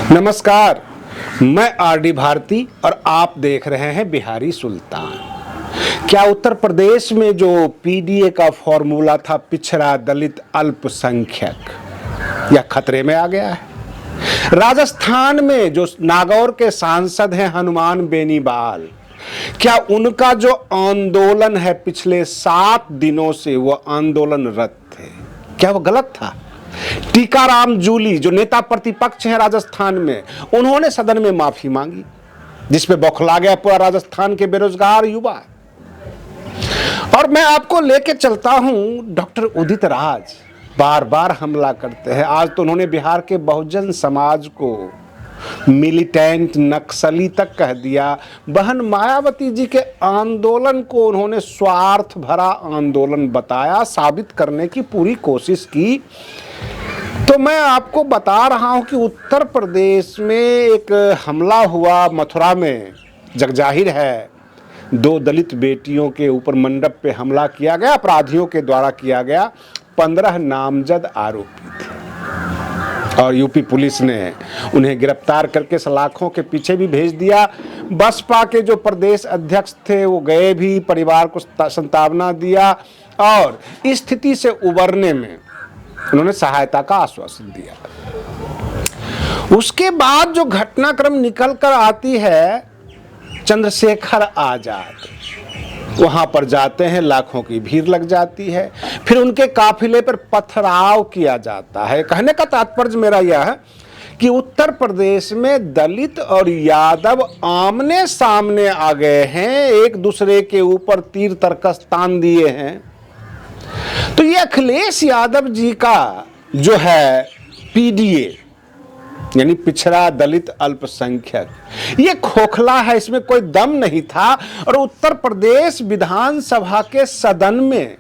नमस्कार, मैं आरडी भारती और आप देख रहे हैं बिहारी सुल्तान। क्या उत्तर प्रदेश में जो पीडीए का फॉर्मूला था पिछड़ा दलित अल्पसंख्यक, यह खतरे में आ गया है? राजस्थान में जो नागौर के सांसद हैं हनुमान बेनीवाल, क्या उनका जो आंदोलन है पिछले 7 दिनों से वो आंदोलनरत थे, क्या वो गलत था? टीकाराम जूली जो नेता प्रतिपक्ष हैं राजस्थान में, उन्होंने सदन में माफी मांगी, जिसपे बौखला गया पूरा राजस्थान के बेरोजगार युवा। और मैं आपको लेके चलता हूं, डॉक्टर उदित राज बार बार हमला करते हैं। आज तो उन्होंने बिहार के बहुजन समाज को मिलिटेंट नक्सली तक कह दिया। बहन मायावती जी के आंदोलन को उन्होंने स्वार्थ भरा आंदोलन बताया, साबित करने की पूरी कोशिश की। तो मैं आपको बता रहा हूं कि उत्तर प्रदेश में एक हमला हुआ मथुरा में, जगजाहिर है 2 दलित बेटियों के ऊपर मंडप पे हमला किया गया, अपराधियों के द्वारा किया गया। 15 नामजद आरोपी थे और यूपी पुलिस ने उन्हें गिरफ्तार करके सलाखों के पीछे भी भेज दिया। बसपा के जो प्रदेश अध्यक्ष थे वो गए भी, परिवार को सांत्वना दिया और इस स्थिति से उबरने में उन्होंने सहायता का आश्वासन दिया। उसके बाद जो घटनाक्रम निकल कर आती है, चंद्रशेखर आजाद वहां पर जाते हैं, लाखों की भीड़ लग जाती है, फिर उनके काफिले पर पथराव किया जाता है। कहने का तात्पर्य मेरा यह है कि उत्तर प्रदेश में दलित और यादव आमने सामने आ गए हैं, एक दूसरे के ऊपर तीर तरकस तान दिए हैं। तो ये अखिलेश यादव जी का जो है पीडीए यानी पिछड़ा दलित अल्पसंख्यक, ये खोखला है, इसमें कोई दम नहीं था। और उत्तर प्रदेश विधानसभा के सदन में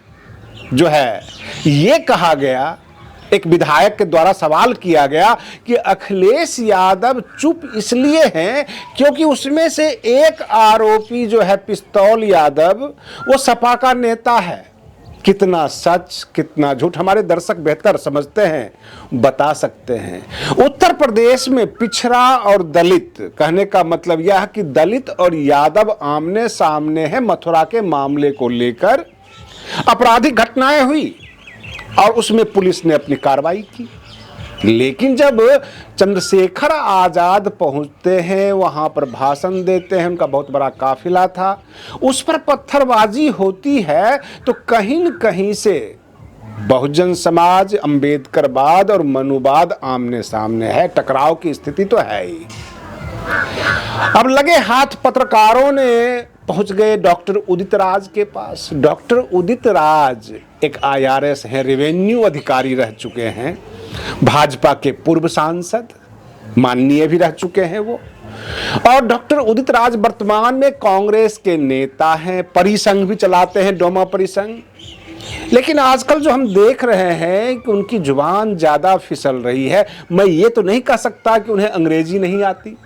जो है ये कहा गया, एक विधायक के द्वारा सवाल किया गया कि अखिलेश यादव चुप इसलिए हैं क्योंकि उसमें से एक आरोपी जो है पिस्तौल यादव, वो सपा का नेता है। कितना सच कितना झूठ हमारे दर्शक बेहतर समझते हैं, बता सकते हैं। उत्तर प्रदेश में पिछड़ा और दलित, कहने का मतलब यह है कि दलित और यादव आमने सामने हैं मथुरा के मामले को लेकर। आपराधिक घटनाएं हुई और उसमें पुलिस ने अपनी कार्रवाई की, लेकिन जब चंद्रशेखर आजाद पहुंचते हैं, वहां पर भाषण देते हैं, उनका बहुत बड़ा काफिला था, उस पर पत्थरबाजी होती है, तो कहीं न कहीं से बहुजन समाज, अंबेडकरवाद और मनुवाद आमने सामने है। टकराव की स्थिति तो है ही। अब लगे हाथ पत्रकारों ने पहुंच गए डॉक्टर उदित राज के पास। डॉक्टर उदित राज एक IRS है, रेवेन्यू अधिकारी रह चुके हैं, भाजपा के पूर्व सांसद, माननीय भी रह चुके हैं वो। और डॉक्टर उदित राज वर्तमान में कांग्रेस के नेता हैं, परिसंघ भी चलाते हैं, डोमा परिसंघ। लेकिन आजकल जो हम देख रहे हैं कि उनकी जुबान ज्यादा फिसल रही है। मैं ये तो नहीं कह सकता कि उन्हें अंग्रेजी नहीं आती,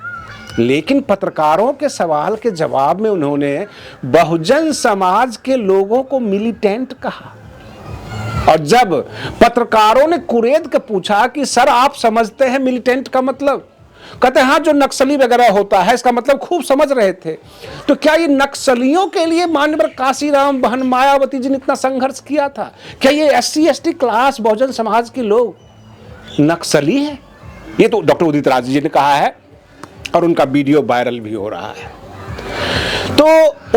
लेकिन पत्रकारों के सवाल के जवाब में उन्होंने बहुजन समाज के लोगों को मिलिटेंट कहा। और जब पत्रकारों ने कुरेद के पूछा कि सर आप समझते हैं मिलिटेंट का मतलब, कहते हैं हाँ, जो नक्सली वगैरह होता है इसका मतलब खूब समझ रहे थे। तो क्या ये नक्सलियों के लिए माननीय काशीराम, बहन मायावती जी ने इतना संघर्ष किया था? क्या ये SC ST class Bahujan Samaj के लोग नक्सली है? ये तो डॉक्टर उदित राज जी ने कहा है और उनका वीडियो वायरल भी हो रहा है। तो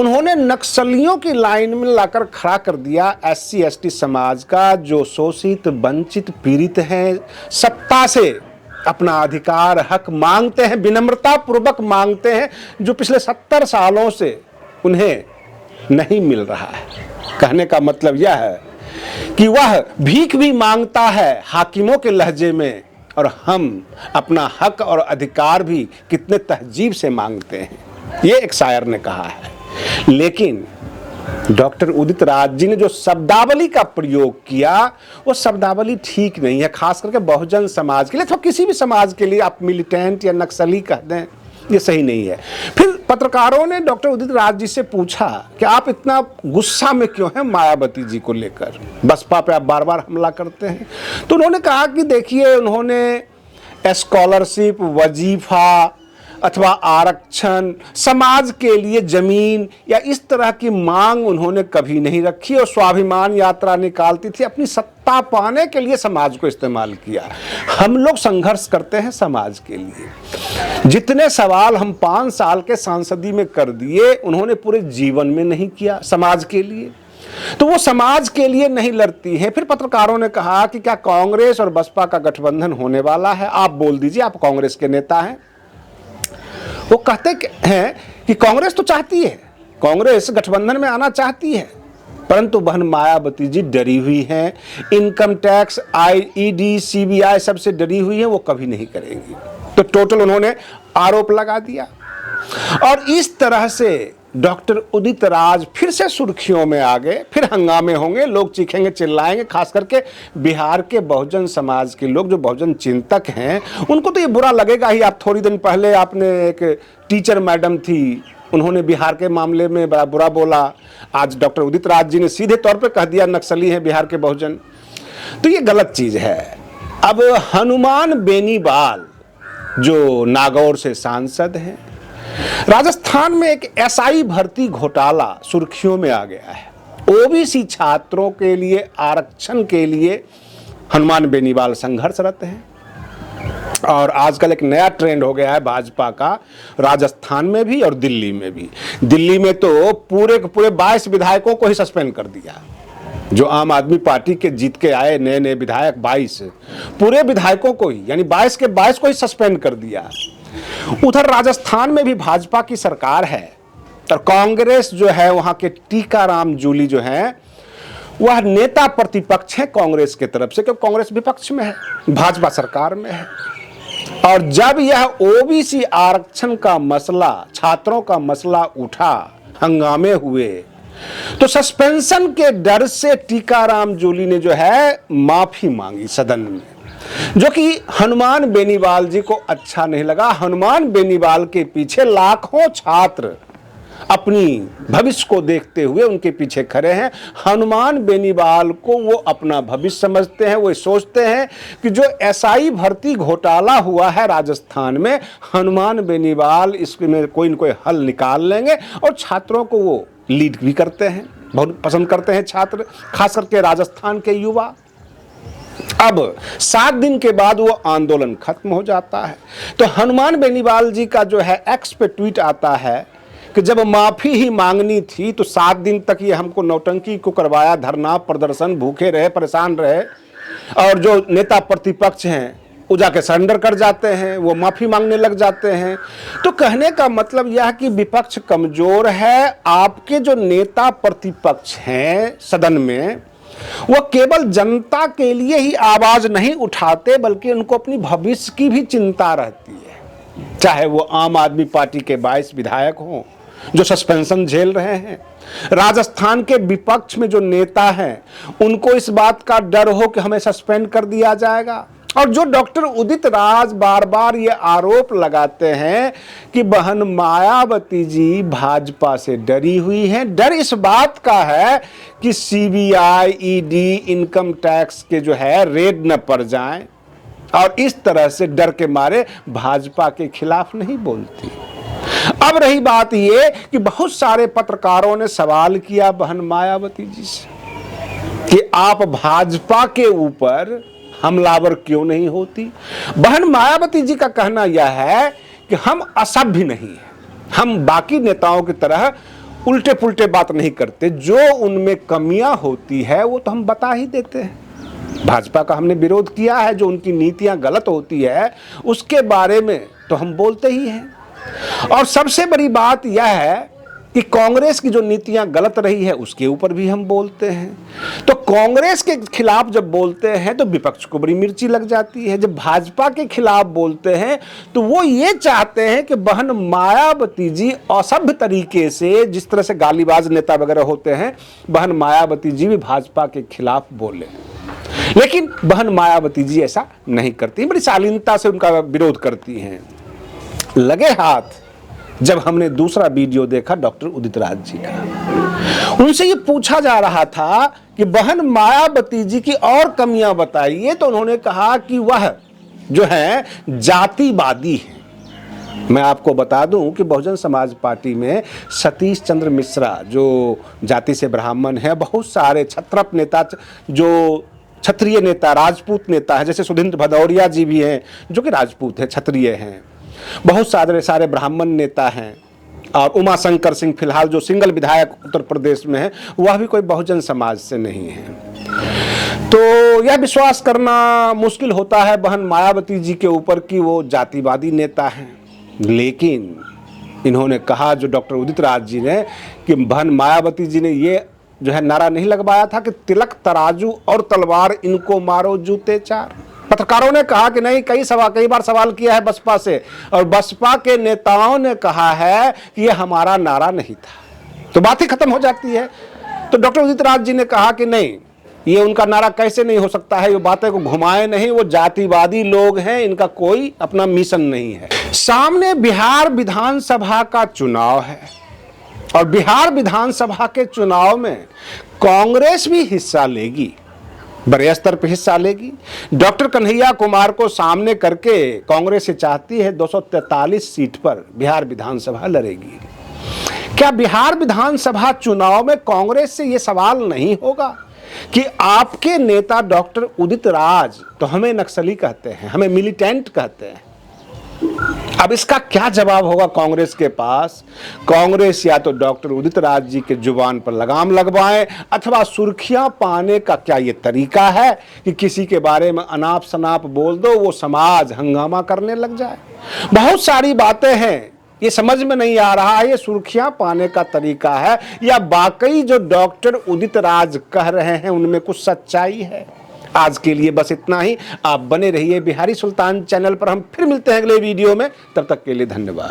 उन्होंने नक्सलियों की लाइन में लाकर खड़ा कर दिया SC ST समाज का, जो शोषित, वंचित, पीड़ित हैं, सत्ता से अपना अधिकार, हक मांगते हैं, विनम्रता पूर्वक मांगते हैं, जो पिछले 70 सालों से उन्हें नहीं मिल रहा है। कहने का मतलब यह है कि वह भीख भी मांगता है हाकिमों के लहजे में, और हम अपना हक और अधिकार भी कितने तहजीब से मांगते हैं, ये एक शायर ने कहा है। लेकिन डॉक्टर उदित राज जी ने जो शब्दावली का प्रयोग किया, वो शब्दावली ठीक नहीं है, खास करके बहुजन समाज के लिए। तो किसी भी समाज के लिए आप मिलिटेंट या नक्सली कह दें, ये सही नहीं है। फिर पत्रकारों ने डॉक्टर उदित राज जी से पूछा कि आप इतना गुस्सा में क्यों हैं मायावती जी को लेकर, बसपा पे आप बार बार हमला करते हैं? तो उन्होंने कहा कि देखिए, उन्होंने स्कॉलरशिप, वजीफा अथवा आरक्षण, समाज के लिए जमीन या इस तरह की मांग उन्होंने कभी नहीं रखी और स्वाभिमान यात्रा निकालती थी, अपनी सत्ता पाने के लिए समाज को इस्तेमाल किया। हम लोग संघर्ष करते हैं समाज के लिए। जितने सवाल हम 5 साल के सांसदी में कर दिए, उन्होंने पूरे जीवन में नहीं किया समाज के लिए। तो वो समाज के लिए नहीं लड़ती हैं। फिर पत्रकारों ने कहा कि क्या कांग्रेस और बसपा का गठबंधन होने वाला है? आप बोल दीजिए, आप कांग्रेस के नेता हैं। वो कहते हैं कि कांग्रेस तो चाहती है, कांग्रेस गठबंधन में आना चाहती है, परंतु बहन मायावती जी डरी हुई हैं, इनकम टैक्स, ईडी, सीबीआई सबसे डरी हुई है, वो कभी नहीं करेंगी। तो टोटल उन्होंने आरोप लगा दिया और इस तरह से डॉक्टर उदित राज फिर से सुर्खियों में आ गए। फिर हंगामे होंगे, लोग चीखेंगे, चिल्लाएंगे। खास करके बिहार के बहुजन समाज के लोग जो बहुजन चिंतक हैं, उनको तो ये बुरा लगेगा ही। आप थोड़ी दिन पहले आपने एक टीचर मैडम थी, उन्होंने बिहार के मामले में बड़ा बुरा बोला। आज डॉक्टर उदित राज जी ने सीधे तौर पर कह दिया नक्सली हैं बिहार के बहुजन। तो ये गलत चीज है। अब हनुमान बेनीवाल जो नागौर से सांसद हैं, राजस्थान में एक एसआई भर्ती घोटाला सुर्खियों में आ गया है। ओबीसी छात्रों के लिए आरक्षण के लिए हनुमान बेनीवाल संघर्षरत हैं और आजकल एक नया ट्रेंड हो गया है भाजपा का, राजस्थान में भी और दिल्ली में भी। दिल्ली में तो पूरे 22 विधायकों को ही सस्पेंड कर दिया। जो आम आदमी पार्टी के जीत के आए नए नए विधायक 22 पूरे विधायकों को ही, यानी 22 के 22 को ही सस्पेंड कर दिया। उधर राजस्थान में भी भाजपा की सरकार है और कांग्रेस जो है वहां के टीकाराम जूली जो है वह नेता प्रतिपक्ष है कांग्रेस की तरफ से, क्योंकि कांग्रेस विपक्ष में है, भाजपा सरकार में है। और जब यह ओबीसी आरक्षण का मसला, छात्रों का मसला उठा, हंगामे हुए, तो सस्पेंशन के डर से टीकाराम जूली ने जो है माफी मांगी सदन में, जो कि हनुमान बेनीवाल जी को अच्छा नहीं लगा। हनुमान बेनीवाल के पीछे लाखों छात्र अपनी भविष्य को देखते हुए उनके पीछे खड़े हैं। हनुमान बेनीवाल को वो अपना भविष्य समझते हैं। वो सोचते हैं कि जो एसआई भर्ती घोटाला हुआ है राजस्थान में, हनुमान बेनीवाल इसमें कोई न कोई हल निकाल लेंगे और छात्रों को वो लीड भी करते हैं, बहुत पसंद करते हैं छात्र, खास करके राजस्थान के युवा। अब 7 दिन के बाद वो आंदोलन खत्म हो जाता है। तो हनुमान बेनीवाल जी का जो है एक्स पे ट्वीट आता है कि जब माफी ही मांगनी थी तो 7 दिन तक ये हमको नौटंकी को करवाया, धरना प्रदर्शन, भूखे रहे, परेशान रहे, और जो नेता प्रतिपक्ष हैं वो जाके सरेंडर कर जाते हैं, वो माफी मांगने लग जाते हैं। तो कहने का मतलब यह कि विपक्ष कमजोर है। आपके जो नेता प्रतिपक्ष हैं सदन में, वो केवल जनता के लिए ही आवाज नहीं उठाते, बल्कि उनको अपनी भविष्य की भी चिंता रहती है। चाहे वो आम आदमी पार्टी के 22 विधायक हों जो सस्पेंशन झेल रहे हैं, राजस्थान के विपक्ष में जो नेता हैं उनको इस बात का डर हो कि हमें सस्पेंड कर दिया जाएगा, और जो डॉक्टर उदित राज बार बार ये आरोप लगाते हैं कि बहन मायावती जी भाजपा से डरी हुई हैं। डर इस बात का है कि सीबीआई, ईडी, इनकम टैक्स के जो है रेड न पड़ जाएं, और इस तरह से डर के मारे भाजपा के खिलाफ नहीं बोलती। अब रही बात ये कि बहुत सारे पत्रकारों ने सवाल किया बहन मायावती जी से कि आप भाजपा के ऊपर हमलावर क्यों नहीं होती। बहन मायावती जी का कहना यह है कि हम असभ्य नहीं हैं, हम बाकी नेताओं की तरह उल्टे पुल्टे बात नहीं करते, जो उनमें कमियां होती है वो तो हम बता ही देते हैं। भाजपा का हमने विरोध किया है, जो उनकी नीतियां गलत होती है उसके बारे में तो हम बोलते ही हैं। और सबसे बड़ी बात यह है कि कांग्रेस की जो नीतियां गलत रही है उसके ऊपर भी हम बोलते हैं। तो कांग्रेस के खिलाफ जब बोलते हैं तो विपक्ष को बड़ी मिर्ची लग जाती है। जब भाजपा के खिलाफ बोलते हैं तो वो ये चाहते हैं कि बहन मायावती जी असभ्य तरीके से, जिस तरह से गालीबाज नेता वगैरह होते हैं, बहन मायावती जी भी भाजपा के खिलाफ बोले। लेकिन बहन मायावती जी ऐसा नहीं करती, बड़ी शालीनता से उनका विरोध करती हैं। लगे हाथ जब हमने दूसरा वीडियो देखा डॉक्टर उदित राज जी का, उनसे ये पूछा जा रहा था कि बहन मायावती जी की और कमियां बताइए, तो उन्होंने कहा कि वह जो है जातिवादी हैं। मैं आपको बता दूं कि बहुजन समाज पार्टी में सतीश चंद्र मिश्रा जो जाति से ब्राह्मण है, बहुत सारे क्षत्रप नेता जो क्षत्रिय नेता, राजपूत नेता है, जैसे सुधींद्र भदौरिया जी भी हैं जो कि राजपूत है, क्षत्रिय हैं, बहुत सारे ब्राह्मण नेता हैं, और उमा शंकर सिंह फिलहाल जो सिंगल विधायक उत्तर प्रदेश में है, वह भी कोई बहुजन समाज से नहीं है। तो यह विश्वास करना मुश्किल होता है बहन मायावती जी के ऊपर कि वो जातिवादी नेता हैं, लेकिन इन्होंने कहा, जो डॉक्टर उदित राज जी ने, कि बहन मायावती जी ने ये जो है नारा नहीं लगवाया था कि तिलक तराजू और तलवार इनको मारो जूते चार। पत्रकारों ने कहा कि नहीं, कई बार सवाल किया है बसपा से, और बसपा के नेताओं ने कहा है कि ये हमारा नारा नहीं था, तो बात ही खत्म हो जाती है। तो डॉक्टर उदित राज जी ने कहा कि नहीं, ये उनका नारा कैसे नहीं हो सकता है, ये बातें को घुमाए नहीं, वो जातिवादी लोग हैं, इनका कोई अपना मिशन नहीं है। सामने बिहार विधानसभा का चुनाव है, और बिहार विधानसभा के चुनाव में कांग्रेस भी हिस्सा लेगी, बड़े स्तर पर हिस्सा लेगी। डॉक्टर कन्हैया कुमार को सामने करके कांग्रेस ये चाहती है 243 सीट पर बिहार विधानसभा लड़ेगी। क्या बिहार विधानसभा चुनाव में कांग्रेस से ये सवाल नहीं होगा कि आपके नेता डॉक्टर उदित राज तो हमें नक्सली कहते हैं, हमें मिलिटेंट कहते हैं? अब इसका क्या जवाब होगा कांग्रेस के पास? कांग्रेस या तो डॉक्टर उदित राज जी के जुबान पर लगाम लगवाएं, अथवा सुर्खियां पाने का क्या ये तरीका है कि किसी के बारे में अनाप शनाप बोल दो, वो समाज हंगामा करने लग जाए? बहुत सारी बातें हैं, ये समझ में नहीं आ रहा है ये सुर्खियां पाने का तरीका है या वाकई जो डॉक्टर उदित राज कह रहे हैं उनमें कुछ सच्चाई है। आज के लिए बस इतना ही। आप बने रहिए बिहारी सुल्तान चैनल पर। हम फिर मिलते हैं अगले वीडियो में, तब तक के लिए धन्यवाद।